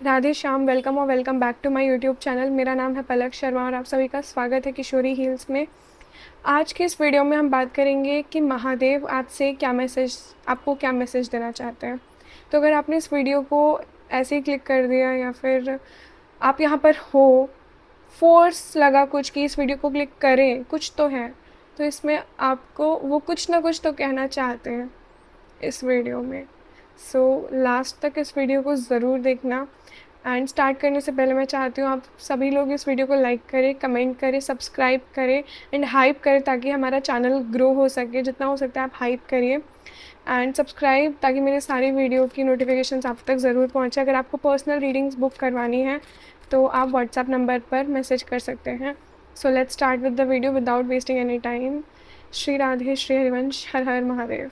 Radhe Shyam, welcome और welcome back to my YouTube channel. मेरा नाम है पलक शर्मा और आप सभी का स्वागत है किशोरी हील्स में। आज के इस वीडियो में हम बात करेंगे कि महादेव आपको क्या मैसेज देना चाहते हैं। तो अगर आपने इस वीडियो को ऐसे ही क्लिक कर दिया या फिर आप यहाँ पर हो, फोर्स लगा कुछ कि इस वीडियो को क्लिक करें, कुछ तो है, तो इसमें आपको वो कुछ ना कुछ तो कहना चाहते हैं इस वीडियो में। सो लास्ट तक इस वीडियो को ज़रूर देखना। एंड स्टार्ट करने से पहले मैं चाहती हूँ आप सभी लोग इस वीडियो को लाइक करें, कमेंट करें, सब्सक्राइब करें एंड हाइप करें ताकि हमारा चैनल ग्रो हो सके। जितना हो सकता है आप हाइप करिए एंड सब्सक्राइब ताकि मेरे सारी वीडियो की नोटिफिकेशंस आप तक ज़रूर पहुँचे। अगर आपको पर्सनल रीडिंग्स बुक करवानी है तो आप व्हाट्सएप नंबर पर मैसेज कर सकते हैं। So let's start with the video without wasting any time. Shri Radhe, Shri Harivansh, हर हर महादेव।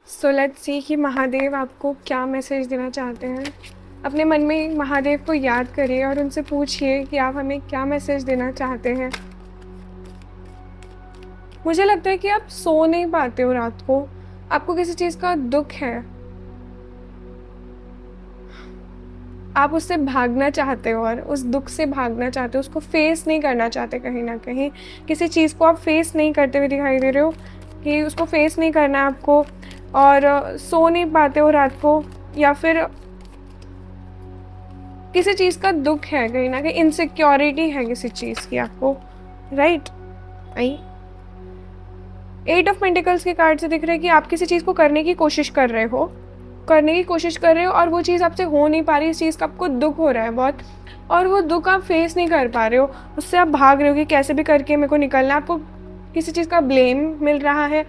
सो लेट्स सी कि महादेव आपको क्या मैसेज देना चाहते हैं। अपने मन में महादेव को याद करिए और उनसे पूछिए कि आप हमें क्या मैसेज देना चाहते हैं। मुझे लगता है कि आप सो नहीं पाते हो रात को, आपको किसी चीज़ का दुख है, आप उससे भागना चाहते हो और उस दुख से भागना चाहते हो, उसको फेस नहीं करना चाहते। कहीं ना कहीं किसी चीज़ को आप फेस नहीं करते हुए दिखाई दे रहे हो कि उसको फेस नहीं करना है आपको, और सो नहीं पाते हो रात को, या फिर किसी चीज़ का दुख है, कहीं ना कहीं इनसिक्योरिटी है किसी चीज़ की आपको, राइट। आई 8 ऑफ पेंटिकल्स के कार्ड से दिख रहा है कि आप किसी चीज़ को करने की कोशिश कर रहे हो और वो चीज़ आपसे हो नहीं पा रही। इस चीज़ का आपको दुख हो रहा है बहुत, और वो दुख आप फेस नहीं कर पा रहे हो, उससे आप भाग रहे हो कि कैसे भी करके मेरे को निकलना है। आपको किसी चीज़ का ब्लेम मिल रहा है,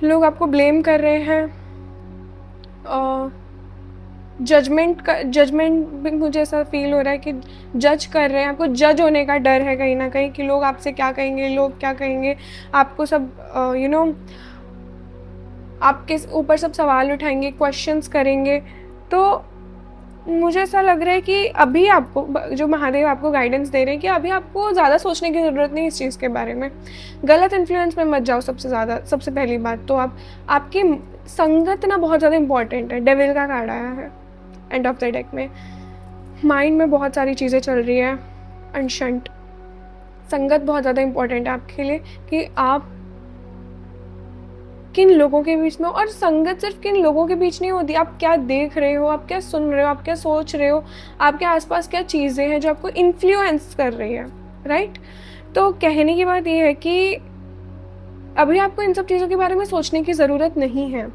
लोग आपको ब्लेम कर रहे हैं, जजमेंट भी मुझे ऐसा फील हो रहा है कि जज कर रहे हैं, आपको जज होने का डर है कहीं ना कहीं कि लोग आपसे क्या कहेंगे, लोग क्या कहेंगे, आपको सब आपके ऊपर सब सवाल उठाएंगे, क्वेश्चंस करेंगे। तो मुझे ऐसा लग रहा है कि अभी आपको जो महादेव आपको गाइडेंस दे रहे हैं कि अभी आपको ज़्यादा सोचने की ज़रूरत नहीं इस चीज़ के बारे में। गलत इन्फ्लुएंस में मत जाओ। सबसे पहली बात तो आपकी संगत ना बहुत ज़्यादा इंपॉर्टेंट है। डेविल का कार्ड आया है एंड ऑफ द डेक में। माइंड में बहुत सारी चीज़ें चल रही है अनशंट। संगत बहुत ज़्यादा इंपॉर्टेंट है आपके लिए कि आप किन लोगों के बीच में, और संगत सिर्फ किन लोगों के बीच नहीं होती, आप क्या देख रहे हो, आप क्या सुन रहे हो, आप क्या सोच रहे हो, आपके आसपास क्या चीज़ें हैं जो आपको इन्फ्लुएंस कर रही है, राइट। तो कहने की बात यह है कि अभी आपको इन सब चीज़ों के बारे में सोचने की ज़रूरत नहीं है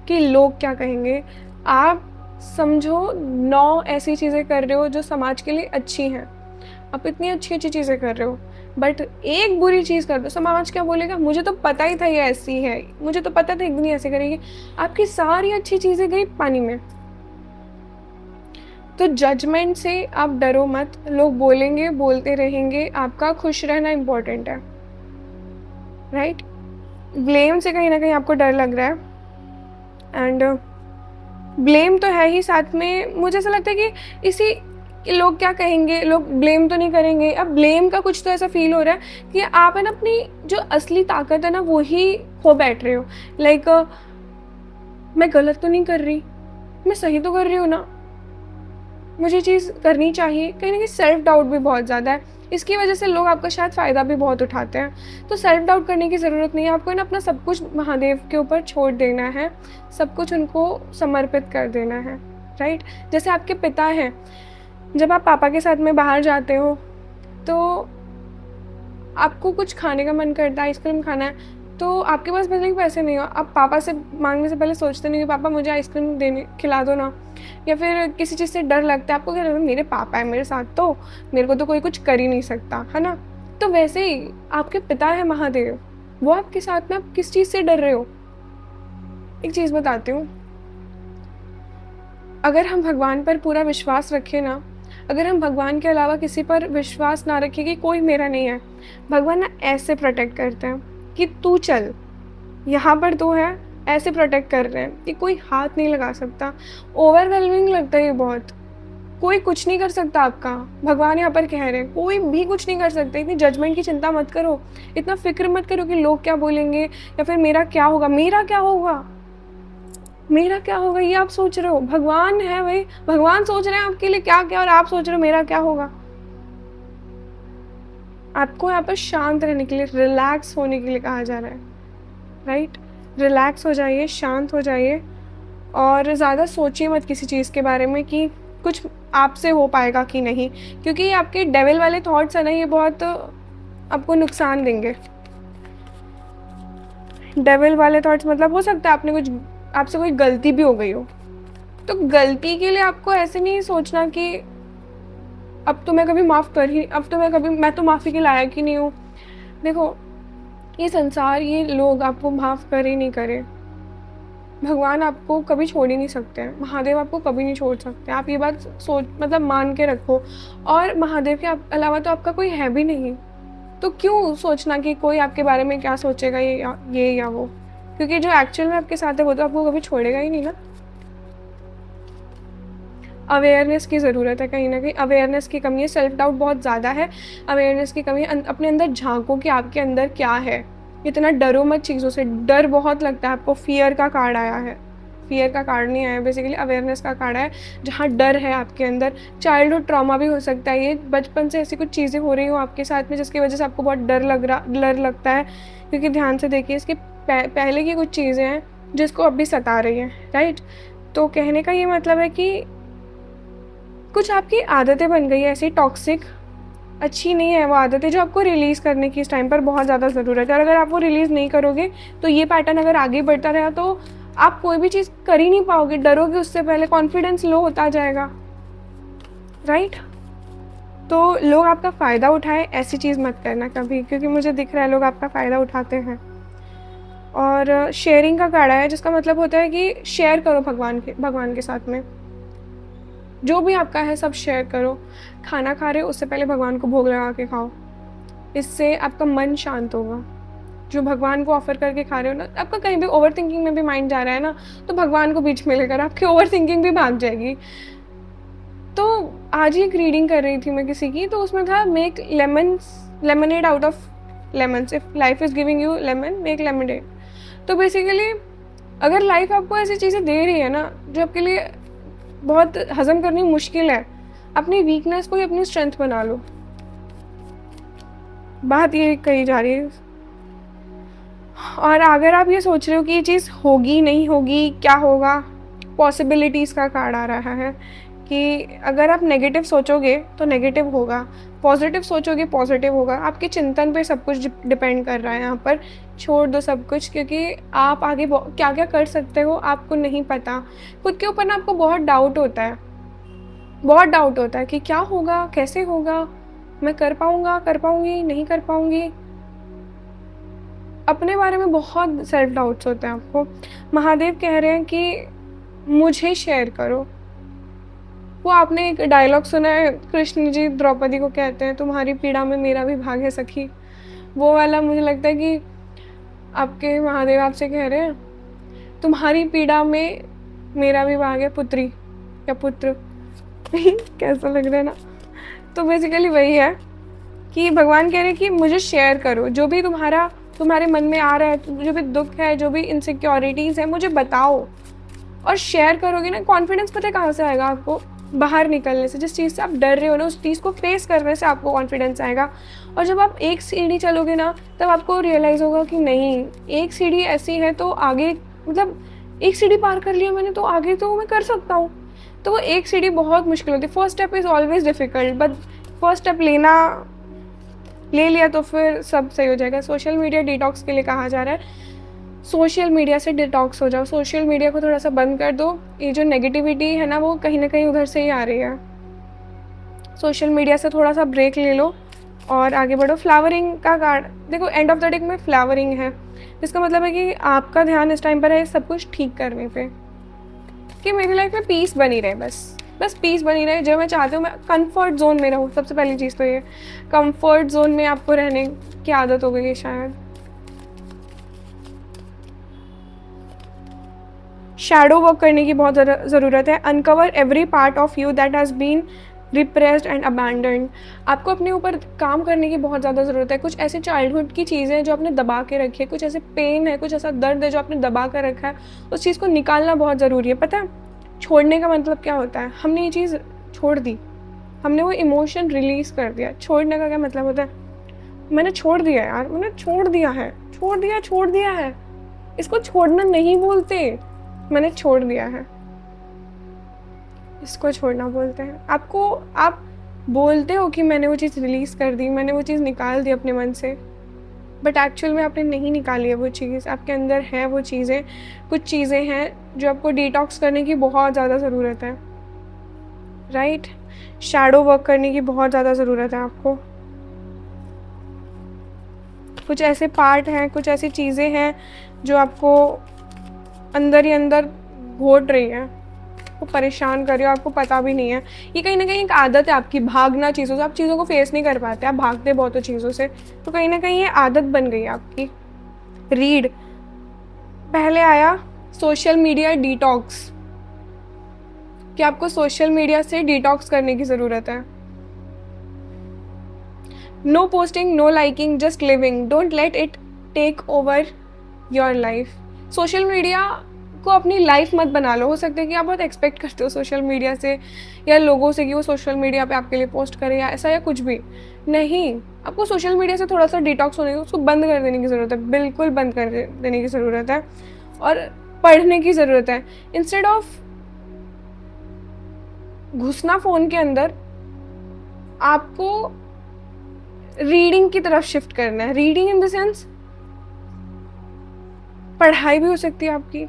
कि लोग क्या कहेंगे। आप समझो 9 ऐसी चीज़ें कर रहे हो जो समाज के लिए अच्छी हैं, आप इतनी अच्छी अच्छी चीज़ें कर रहे हो, बट एक बुरी चीज़ कर दो, समाज क्या बोलेगा, मुझे तो पता ही था ये ऐसी है, मुझे तो पता था एक दिन ऐसे करेगी। आपकी सारी अच्छी चीज़ें गई पानी में। तो जजमेंट से आप डरो मत, लोग बोलेंगे, बोलते रहेंगे, आपका खुश रहना इम्पोर्टेंट है, राइट। ब्लेम से कहीं ना कहीं आपको डर लग रहा है, एंड ब्लेम तो है ही, साथ में मुझे ऐसा लगता है कि कि लोग क्या कहेंगे, लोग ब्लेम तो नहीं करेंगे। अब ब्लेम का कुछ तो ऐसा फील हो रहा है कि आप है ना अपनी जो असली ताकत है ना वो ही खो बैठ रहे हो। लाइक मैं गलत तो नहीं कर रही, मैं सही तो कर रही हूँ ना, मुझे चीज़ करनी चाहिए। कहीं ना कहीं सेल्फ डाउट भी बहुत ज़्यादा है, इसकी वजह से लोग आपका शायद फ़ायदा भी बहुत उठाते हैं। तो सेल्फ डाउट करने की ज़रूरत नहीं है, आपको ना अपना सब कुछ महादेव के ऊपर छोड़ देना है, सब कुछ उनको समर्पित कर देना है, राइट। जैसे आपके पिता हैं, जब आप पापा के साथ में बाहर जाते हो तो आपको कुछ खाने का मन करता है, आइसक्रीम खाना है, तो आपके पास भले ही पैसे नहीं हो, आप पापा से मांगने से पहले सोचते नहीं कि पापा मुझे आइसक्रीम खिला दो ना। या फिर किसी चीज़ से डर लगता है आपको, क्या लगता है मेरे पापा है मेरे साथ, तो मेरे को तो कोई कुछ कर ही नहीं सकता, है ना। तो वैसे ही आपके पिता है महादेव, वो आपके साथ में, आप किस चीज़ से डर रहे हो। एक चीज़ बताती हूँ, अगर हम भगवान पर पूरा विश्वास रखें ना, अगर हम भगवान के अलावा किसी पर विश्वास ना रखें कि कोई मेरा नहीं है, भगवान ना ऐसे प्रोटेक्ट करते हैं कि तू चल, यहाँ पर तू है, ऐसे प्रोटेक्ट कर रहे हैं कि कोई हाथ नहीं लगा सकता। ओवरवेलमिंग लगता है ये बहुत, कोई कुछ नहीं कर सकता आपका। भगवान यहाँ पर कह रहे हैं कोई भी कुछ नहीं कर सकता। इतनी जजमेंट की चिंता मत करो, इतना फिक्र मत करो कि लोग क्या बोलेंगे या फिर मेरा क्या होगा। मेरा क्या होगा, मेरा क्या होगा ये आप सोच रहे हो। भगवान है भाई, भगवान सोच रहे हैं आपके लिए क्या क्या, और आप सोच रहे हो मेरा क्या होगा। आपको यहाँ पर शांत रहने के लिए, रिलैक्स होने के लिए कहा जा रहा है, राइट। रिलैक्स हो जाइए, शांत हो जाइए, और ज़्यादा सोचिए मत किसी चीज़ के बारे में कि कुछ आपसे हो पाएगा कि नहीं, क्योंकि ये आपके डेविल वाले थॉट्स है ना, ये बहुत आपको नुकसान देंगे। डेविल वाले थॉट्स मतलब हो सकता है आपने कुछ, आपसे कोई गलती भी हो गई हो, तो गलती के लिए आपको ऐसे नहीं सोचना कि अब तो मैं कभी माफ़ कर ही, अब तो मैं तो माफ़ी के लायक ही नहीं हूँ। देखो, ये संसार, ये लोग आपको माफ़ करे ही नहीं करे, भगवान आपको कभी छोड़ ही नहीं सकते हैं, महादेव आपको कभी नहीं छोड़ सकते। आप ये बात सोच मतलब मान के रखो। और महादेव के अलावा तो आपका कोई है भी नहीं, तो क्यों सोचना कि कोई आपके बारे में क्या सोचेगा, ये या वो, क्योंकि जो एक्चुअल में आपके साथ है वो तो आपको कभी छोड़ेगा ही नहीं ना। अवेयरनेस की ज़रूरत है, कहीं ना कहीं अवेयरनेस की कमी है, सेल्फ डाउट बहुत ज़्यादा है, अवेयरनेस की कमी है। अपने अंदर झांको कि आपके अंदर क्या है। इतना डरो मत चीज़ों से, डर बहुत लगता है आपको। फियर का कार्ड आया है, फियर का कार्ड नहीं आया, बेसिकली अवेयरनेस का कार्ड है, जहाँ डर है आपके अंदर। चाइल्डहुड ट्रॉमा भी हो सकता है ये, बचपन से ऐसी कुछ चीज़ें हो रही हो आपके साथ में जिसकी वजह से आपको बहुत डर लगता है। क्योंकि ध्यान से देखिए, इसके पहले की कुछ चीज़ें हैं जिसको अब भी सता रही हैं, राइट। तो कहने का ये मतलब है कि कुछ आपकी आदतें बन गई है ऐसी टॉक्सिक, अच्छी नहीं है वो आदतें, जो आपको रिलीज़ करने की इस टाइम पर बहुत ज़्यादा ज़रूरत है। और अगर आप वो रिलीज़ नहीं करोगे तो ये पैटर्न अगर आगे बढ़ता रहा तो आप कोई भी चीज़ कर ही नहीं पाओगे, डरोगे उससे पहले, कॉन्फिडेंस लो होता जाएगा, राइट। तो लोग आपका फ़ायदा उठाए ऐसी चीज़ मत करना कभी, क्योंकि मुझे दिख रहा है लोग आपका फ़ायदा उठाते हैं। और शेयरिंग का कार्ड है, जिसका मतलब होता है कि शेयर करो भगवान के साथ में, जो भी आपका है सब शेयर करो। खाना खा रहे हो उससे पहले भगवान को भोग लगा के खाओ, इससे आपका मन शांत होगा। जो भगवान को ऑफर करके खा रहे हो ना, आपका कहीं भी ओवर थिंकिंग में भी माइंड जा रहा है ना, तो भगवान को बीच में लेकर आपकी ओवर थिंकिंग भी भाग जाएगी। तो आज ही एक रीडिंग कर रही थी मैं किसी की, तो उसमें था make lemonade out of lemons, if life is giving you lemon make lemonade. तो बेसिकली अगर लाइफ आपको ऐसी चीज़ें दे रही है ना जो आपके लिए बहुत हजम करनी मुश्किल है, अपनी वीकनेस को ही अपनी स्ट्रेंथ बना लो, बात ये कही जा रही है। और अगर आप ये सोच रहे हो कि ये चीज़ होगी नहीं होगी, क्या होगा, पॉसिबिलिटीज़ का कार्ड आ रहा है कि अगर आप नेगेटिव सोचोगे तो नेगेटिव होगा, पॉजिटिव सोचोगे पॉजिटिव होगा। आपके चिंतन पे सब कुछ डिपेंड कर रहा है यहाँ पर। छोड़ दो सब कुछ, क्योंकि आप आगे क्या क्या कर सकते हो आपको नहीं पता। खुद के ऊपर ना आपको बहुत डाउट होता है, बहुत डाउट होता है कि क्या होगा, कैसे होगा, मैं कर पाऊँगा, कर पाऊँगी, नहीं कर पाऊँगी। अपने बारे में बहुत सेल्फ डाउट्स होते हैं आपको। महादेव कह रहे हैं कि मुझे शेयर करो। वो आपने एक डायलॉग सुना है, कृष्ण जी द्रौपदी को कहते हैं तुम्हारी पीड़ा में मेरा भी भाग है सखी। वो वाला मुझे लगता है कि आपके महादेव आपसे कह रहे हैं तुम्हारी पीड़ा में मेरा भी भाग है पुत्री या पुत्र कैसा लग रहा है ना। तो बेसिकली वही है कि भगवान कह रहे हैं कि मुझे शेयर करो, जो भी तुम्हारे मन में आ रहा है, जो भी दुख है, जो भी इनसिक्योरिटीज़ है, मुझे बताओ। और शेयर करोगे ना, कॉन्फिडेंस पता है कहाँ से आएगा आपको, बाहर निकलने से। जिस चीज़ से आप डर रहे हो ना, उस चीज़ को फेस करने से आपको कॉन्फिडेंस आएगा। और जब आप एक सीढ़ी चलोगे ना, तब आपको रियलाइज़ होगा कि नहीं, एक सीढ़ी ऐसी है तो आगे, मतलब एक सीढ़ी पार कर लिया मैंने तो आगे तो मैं कर सकता हूँ। तो वो एक सीढ़ी बहुत मुश्किल होती है। First step is always difficult, but first step ले लिया तो फिर सब सही हो जाएगा। सोशल मीडिया डिटॉक्स के लिए कहा जा रहा है, सोशल मीडिया से डिटॉक्स हो जाओ, सोशल मीडिया को थोड़ा सा बंद कर दो। ये जो नेगेटिविटी है ना, वो कहीं ना कहीं उधर से ही आ रही है। सोशल मीडिया से थोड़ा सा ब्रेक ले लो और आगे बढ़ो। फ्लावरिंग का कार्ड देखो, एंड ऑफ द डे में फ्लावरिंग है, इसका मतलब है कि आपका ध्यान इस टाइम पर है सब कुछ ठीक करने पे, कि मेरी लाइफ में पीस बनी रहे, बस पीस बनी रहे। जो मैं चाहती हूँ, मैं कंफर्ट जोन में रहूँ। सबसे पहली चीज़ तो ये, कंफर्ट जोन में आपको रहने की आदत हो गई है शायद। शैडो वर्क करने की बहुत ज़रूरत है। Uncover every part of you that has been repressed and abandoned. आपको अपने ऊपर काम करने की बहुत ज़्यादा ज़रूरत है। कुछ ऐसे चाइल्डहुड की चीज़ें हैं जो आपने दबा के रखी है, कुछ ऐसे पेन है, कुछ ऐसा दर्द है जो आपने दबा कर रखा है, उस चीज़ को निकालना बहुत ज़रूरी है। पता है छोड़ने का मतलब क्या होता है? हमने ये चीज़ छोड़ दी, हमने वो इमोशन रिलीज़ कर दिया। छोड़ने का क्या मतलब होता है? मैंने छोड़ दिया यार, मैंने छोड़ दिया है, छोड़ दिया है। इसको छोड़ना नहीं बोलते, मैंने छोड़ दिया है, इसको छोड़ना बोलते हैं। आप बोलते हो कि मैंने वो चीज़ रिलीज़ कर दी, मैंने वो चीज़ निकाल दी अपने मन से, बट एक्चुअल में आपने नहीं निकाली है वो चीज़। आपके अंदर है वो चीज़ें, कुछ चीज़ें हैं जो आपको डिटॉक्स करने की बहुत ज़्यादा ज़रूरत है, राइट? शैडो वर्क करने की बहुत ज़्यादा ज़रूरत है आपको। कुछ ऐसे पार्ट हैं, कुछ ऐसी चीज़ें हैं जो आपको अंदर ही अंदर घोट रही हैं, वो परेशान कर रही हो, आपको पता भी नहीं है। ये कहीं ना कहीं एक आदत है आपकी, भागना चीज़ों से। आप चीज़ों को फेस नहीं कर पाते, आप भागते बहुत हो चीज़ों से, तो कहीं ना कहीं ये आदत बन गई है आपकी। रीड। पहले आया सोशल मीडिया डिटॉक्स, कि आपको सोशल मीडिया से डिटॉक्स करने की ज़रूरत है। No posting, no liking, just living, don't let it take over your life. Social media को अपनी लाइफ मत बना लो। हो सकता है कि आप बहुत एक्सपेक्ट करते हो सोशल मीडिया से या लोगों से कि वो सोशल मीडिया पे आपके लिए पोस्ट करें या ऐसा या कुछ भी नहीं। आपको सोशल मीडिया से थोड़ा सा डिटॉक्स होने की, उसको बंद कर देने की ज़रूरत है, बिल्कुल बंद कर देने की ज़रूरत है। और पढ़ने की ज़रूरत है। इंस्टेड ऑफ घुसना फ़ोन के अंदर, आपको रीडिंग की तरफ शिफ्ट करना है। रीडिंग इन द सेंस पढ़ाई भी हो सकती है आपकी,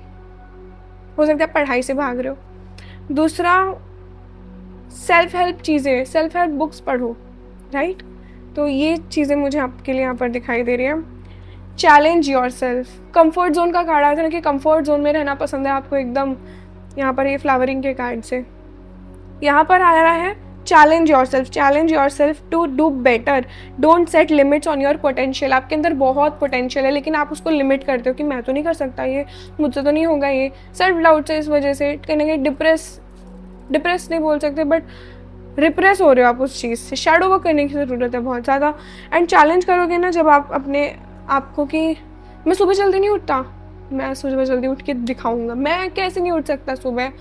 हो सकता है पढ़ाई से भाग रहे हो। दूसरा, सेल्फ हेल्प चीज़ें, सेल्फ हेल्प बुक्स पढ़ो, राइट? तो ये चीज़ें मुझे आपके लिए यहाँ पर दिखाई दे रही हैं। Challenge your self. Comfort zone का कार्ड आता है ना कि कम्फर्ट जोन में रहना पसंद है आपको एकदम, यहाँ पर ये फ्लावरिंग के कार्ड से यहाँ पर आ रहा है challenge yourself to do better, don't set limits on your potential. आपके अंदर बहुत पोटेंशियल है, लेकिन आप उसको लिमिट करते हो कि मैं तो नहीं कर सकता, ये मुझसे तो नहीं होगा, ये सेल्फ डाउट से इस वजह से कहीं ना कहीं डिप्रेस नहीं बोल सकते, बट रिप्रेस हो रहे हो आप उस चीज़ से। शैडो वर्क करने की ज़रूरत है बहुत ज़्यादा। एंड चैलेंज करोगे ना जब आप अपने आपको कि मैं सुबह जल्दी नहीं उठता, मैं सुबह जल्दी उठ के दिखाऊंगा, मैं कैसे नहीं उठ सकता सुबह,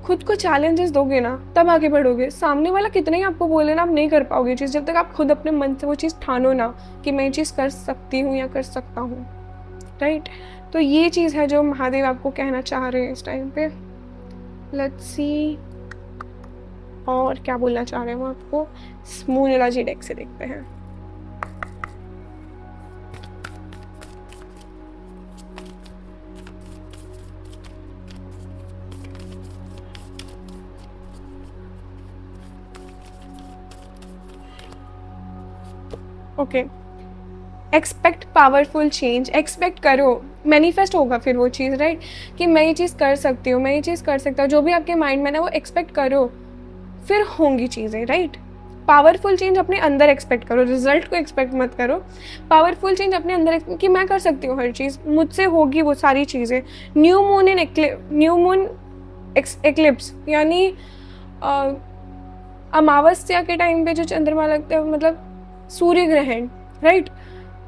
खुद को चैलेंजेस दोगे ना तब आगे बढ़ोगे। सामने वाला कितना ही आपको बोले ना, आप नहीं कर पाओगे चीज़ जब तक आप खुद अपने मन से वो चीज़ ठानो ना कि मैं ये चीज़ कर सकती हूँ या कर सकता हूँ, राइट? तो ये चीज़ है जो महादेव आपको कहना चाह रहे हैं इस टाइम पे। लेट्स सी और क्या बोलना चाह रहे हैं वो आपको। मून एनर्जी डेक से देखते हैं। Okay, expect powerful change. Expect करो, मैनिफेस्ट होगा फिर वो चीज़, राइट? कि मैं ये चीज़ कर सकती हूँ, मैं ये चीज़ कर सकता हूँ। जो भी आपके माइंड में है वो एक्सपेक्ट करो, फिर होंगी चीज़ें, राइट? पावरफुल चेंज अपने अंदर एक्सपेक्ट करो, रिजल्ट को एक्सपेक्ट मत करो। पावरफुल चेंज अपने अंदर कि मैं कर सकती हूँ हर चीज़, मुझसे होगी वो सारी चीज़ें। न्यू मून एक्लिप्स यानी अमावस्या के टाइम पे जो चंद्रमा लगता है, मतलब सूर्य ग्रहण, राइट?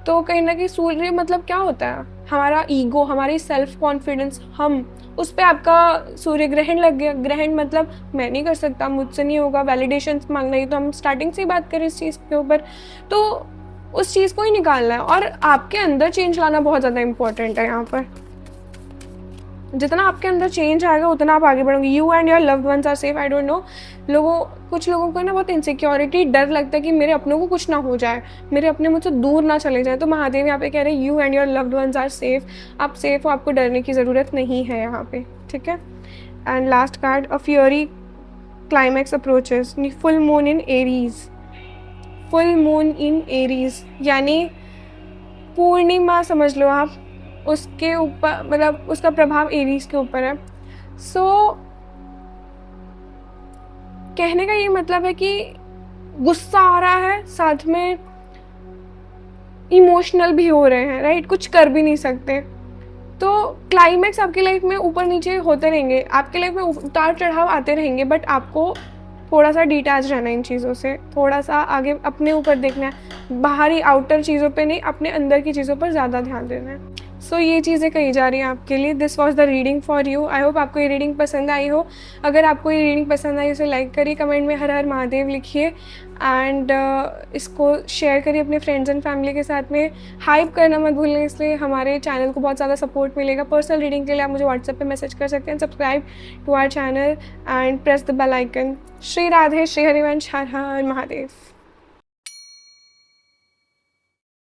तो कहीं ना कहीं सूर्य मतलब क्या होता है, हमारा ईगो, हमारी सेल्फ कॉन्फिडेंस, हम उस पर आपका सूर्य ग्रहण लग गया। ग्रहण मतलब मैं नहीं कर सकता, मुझसे नहीं होगा, वैलिडेशन मांगना ही। तो हम स्टार्टिंग से ही बात करें इस चीज़ के ऊपर, तो उस चीज़ को ही निकालना है और आपके अंदर चेंज लाना बहुत ज़्यादा इंपॉर्टेंट है। यहाँ पर जितना आपके अंदर चेंज आएगा उतना आप आगे बढ़ोगे। You and your loved ones are safe. I don't know, कुछ लोगों को ना बहुत इनसिक्योरिटी, डर लगता है कि मेरे अपनों को कुछ ना हो जाए, मेरे अपने मुझसे दूर ना चले जाए। तो महादेव यहाँ पे कह रहे हैं you and your loved ones are safe. आप सेफ हो, आपको डरने की ज़रूरत नहीं है यहाँ पे, ठीक है? And last card, a fiery climax approaches. Full moon in Aries. Full moon in Aries यानी पूर्णिमा समझ लो आप, उसके ऊपर मतलब उसका प्रभाव एरीज के ऊपर है। सो कहने का ये मतलब है कि गुस्सा आ रहा है, साथ में इमोशनल भी हो रहे हैं, राइट? कुछ कर भी नहीं सकते। तो क्लाइमेक्स आपकी लाइफ में ऊपर नीचे होते रहेंगे, आपकी लाइफ में उतार चढ़ाव आते रहेंगे, बट आपको थोड़ा सा डिटैच रहना है इन चीज़ों से, थोड़ा सा आगे अपने ऊपर देखना है, बाहरी आउटर चीज़ों पे नहीं, अपने अंदर की चीज़ों पर ज़्यादा ध्यान देना है। सो ये चीज़ें कही जा रही हैं आपके लिए। This was the reading for you. I hope आपको ये रीडिंग पसंद आई हो। अगर आपको ये रीडिंग पसंद आई, उसे लाइक करिए, कमेंट में हर हर महादेव लिखिए, एंड इसको शेयर करिए अपने फ्रेंड्स एंड फैमिली के साथ में। हाइप करना मत भूलें, इसलिए हमारे चैनल को बहुत ज़्यादा सपोर्ट मिलेगा। पर्सनल रीडिंग के लिए आप मुझे व्हाट्सएप पे मैसेज कर सकते हैं। Subscribe to our channel and press the bell icon. Shri Radhe, Shri Harivansh, हर हर महादेव।